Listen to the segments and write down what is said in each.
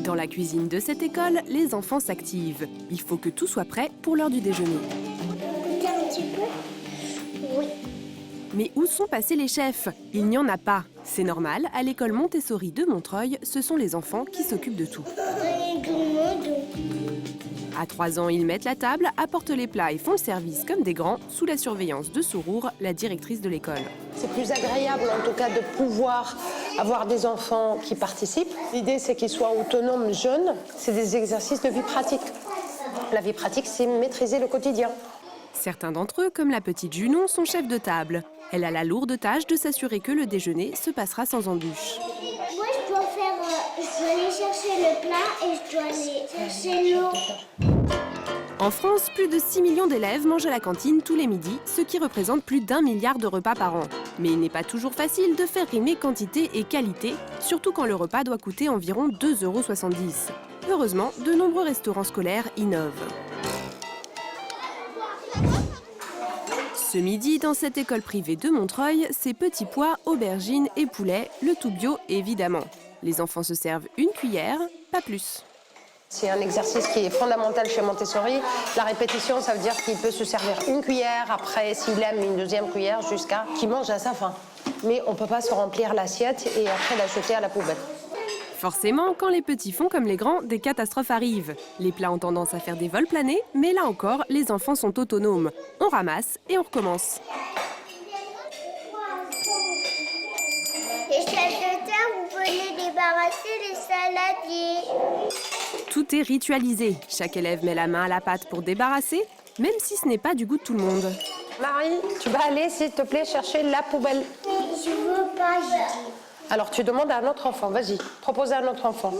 Dans la cuisine de cette école, les enfants s'activent. Il faut que tout soit prêt pour l'heure du déjeuner. Goûter un petit peu? Oui. Mais où sont passés les chefs? Il n'y en a pas. C'est normal, à l'école Montessori de Montreuil, ce sont les enfants qui s'occupent de tout. À 3 ans, ils mettent la table, apportent les plats et font le service comme des grands, sous la surveillance de Sourour, la directrice de l'école. C'est plus agréable, en tout cas, de pouvoir avoir des enfants qui participent. L'idée, c'est qu'ils soient autonomes, jeunes. C'est des exercices de vie pratique. La vie pratique, c'est maîtriser le quotidien. Certains d'entre eux, comme la petite Junon, sont chefs de table. Elle a la lourde tâche de s'assurer que le déjeuner se passera sans embûches. Moi, je dois aller chercher le plat et je dois aller chercher l'eau. En France, plus de 6 millions d'élèves mangent à la cantine tous les midis, ce qui représente plus d'1 milliard de repas par an. Mais il n'est pas toujours facile de faire rimer quantité et qualité, surtout quand le repas doit coûter environ 2,70 €. Heureusement, de nombreux restaurants scolaires innovent. Ce midi, dans cette école privée de Montreuil, c'est petits pois, aubergines et poulets, le tout bio évidemment. Les enfants se servent une cuillère, pas plus. C'est un exercice qui est fondamental chez Montessori. La répétition, ça veut dire qu'il peut se servir une cuillère, après, s'il aime, une deuxième cuillère, jusqu'à qu'il mange à sa faim. Mais on ne peut pas se remplir l'assiette et après la jeter à la poubelle. Forcément, quand les petits font comme les grands, des catastrophes arrivent. Les plats ont tendance à faire des vols planés, mais là encore, les enfants sont autonomes. On ramasse et on recommence. Les chefs de terre, vous venez débarrasser les saladiers. Tout est ritualisé. Chaque élève met la main à la pâte pour débarrasser, même si ce n'est pas du goût de tout le monde. Marie, tu vas aller, s'il te plaît, chercher la poubelle. Je veux pas, je dis. Alors, tu demandes à un autre enfant, vas-y, propose à un autre enfant.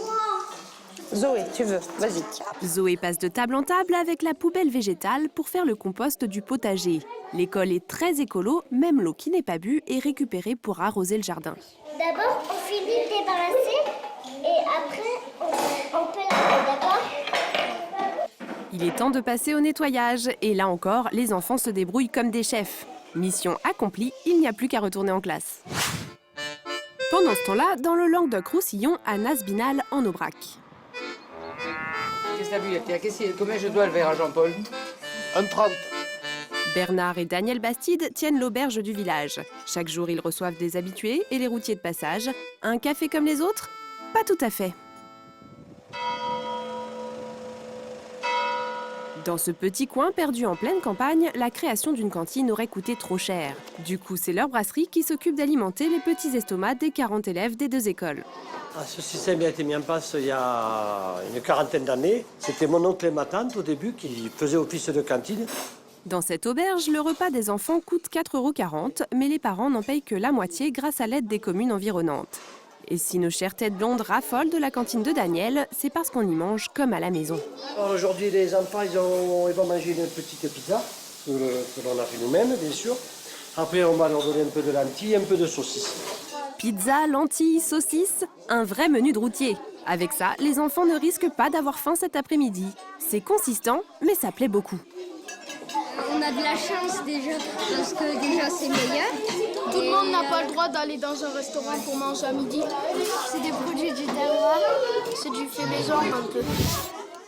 Zoé, tu veux, vas-y. Zoé passe de table en table avec la poubelle végétale pour faire le compost du potager. L'école est très écolo, même l'eau qui n'est pas bue est récupérée pour arroser le jardin. D'abord, on finit de débarrasser et après, on peut laver, d'accord? Il est temps de passer au nettoyage et là encore, les enfants se débrouillent comme des chefs. Mission accomplie, il n'y a plus qu'à retourner en classe. Pendant ce temps-là, dans le Languedoc-Roussillon, à Nasbinal, en Aubrac. Qu'est-ce que t'as vu? Combien je dois le verre à Jean-Paul? 1,30. Bernard et Daniel Bastide tiennent l'auberge du village. Chaque jour, ils reçoivent des habitués et les routiers de passage. Un café comme les autres? Pas tout à fait. Dans ce petit coin perdu en pleine campagne, la création d'une cantine aurait coûté trop cher. Du coup, c'est leur brasserie qui s'occupe d'alimenter les petits estomacs des 40 élèves des 2 écoles. Ce système a été mis en place il y a une quarantaine d'années. C'était mon oncle et ma tante au début qui faisaient office de cantine. Dans cette auberge, le repas des enfants coûte 4,40 €, mais les parents n'en payent que la moitié grâce à l'aide des communes environnantes. Et si nos chères têtes blondes raffolent de la cantine de Daniel, c'est parce qu'on y mange comme à la maison. Aujourd'hui, les enfants, ils vont manger une petite pizza, que l'on a fait nous-mêmes, bien sûr. Après, on va leur donner un peu de lentilles, un peu de saucisses. Pizza, lentilles, saucisses, un vrai menu de routier. Avec ça, les enfants ne risquent pas d'avoir faim cet après-midi. C'est consistant, mais ça plaît beaucoup. On a de la chance déjà, parce que déjà c'est meilleur. Tout le monde n'a pas le droit d'aller dans un restaurant pour manger à midi. C'est des produits du terroir, C'est du fait maison un peu.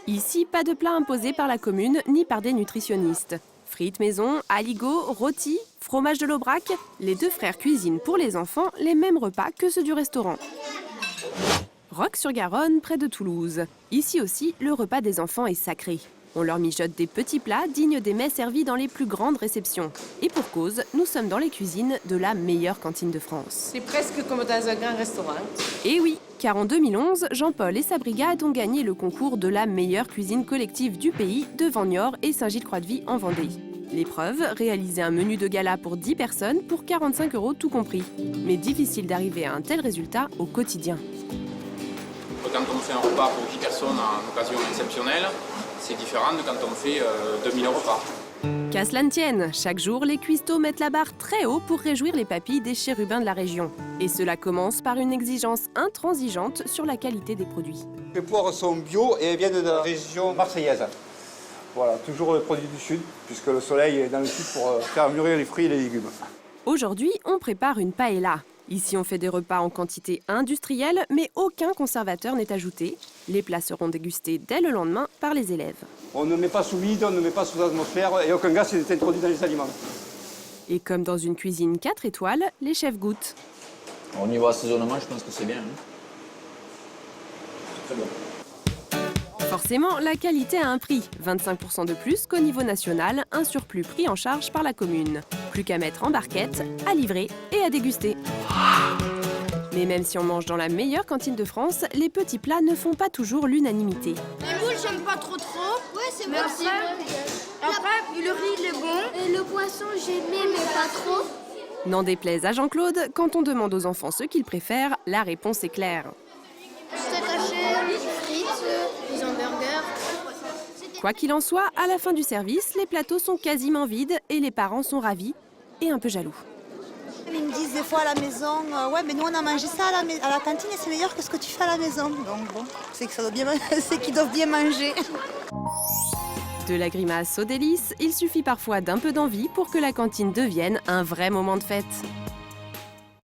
Ici, pas de plat imposé par la commune ni par des nutritionnistes. Frites maison, aligots, rôtis, fromage de l'Aubrac, les 2 frères cuisinent pour les enfants les mêmes repas que ceux du restaurant. Roques-sur-Garonne, près de Toulouse. Ici aussi, le repas des enfants est sacré. On leur mijote des petits plats dignes des mets servis dans les plus grandes réceptions. Et pour cause, nous sommes dans les cuisines de la meilleure cantine de France. C'est presque comme dans un grand restaurant. Et oui, car en 2011, Jean-Paul et sa brigade ont gagné le concours de la meilleure cuisine collective du pays devant Niort et Saint-Gilles-Croix-de-Vie en Vendée. L'épreuve, réaliser un menu de gala pour 10 personnes pour 45 € tout compris. Mais difficile d'arriver à un tel résultat au quotidien. Quand on fait un repas pour 10 personnes en occasion exceptionnelle, c'est différent de quand on fait 2000 repas. Qu'à cela ne tienne, chaque jour, les cuistots mettent la barre très haut pour réjouir les papilles des chérubins de la région. Et cela commence par une exigence intransigeante sur la qualité des produits. Les poires sont bio et elles viennent de la région marseillaise. Voilà, toujours le produit du sud, puisque le soleil est dans le sud pour faire mûrir les fruits et les légumes. Aujourd'hui, on prépare une paella. Ici, on fait des repas en quantité industrielle, mais aucun conservateur n'est ajouté. Les plats seront dégustés dès le lendemain par les élèves. On ne met pas sous vide, on ne met pas sous atmosphère et aucun gaz n'est introduit dans les aliments. Et comme dans une cuisine 4 étoiles, les chefs goûtent. Au niveau assaisonnement, je pense que c'est bien. C'est très bon. Forcément, la qualité a un prix, 25% de plus qu'au niveau national, un surplus pris en charge par la commune. Plus qu'à mettre en barquette, à livrer et à déguster. Mais même si on mange dans la meilleure cantine de France, les petits plats ne font pas toujours l'unanimité. Les moules, j'aime pas trop. Ouais, c'est bon. Après, le riz, il est bon. Et le poisson, j'aimais, mais pas trop. N'en déplaise à Jean-Claude, quand on demande aux enfants ce qu'ils préfèrent, la réponse est claire. Steak haché, des frites, des hamburgers. Quoi qu'il en soit, à la fin du service, les plateaux sont quasiment vides et les parents sont ravis et un peu jaloux. Ils me disent des fois à la maison, ouais, mais nous on a mangé ça à la cantine et c'est meilleur que ce que tu fais à la maison. Donc bon, c'est que ça doit bien, c'est qu'ils doivent bien manger. De la grimace aux délices, il suffit parfois d'un peu d'envie pour que la cantine devienne un vrai moment de fête.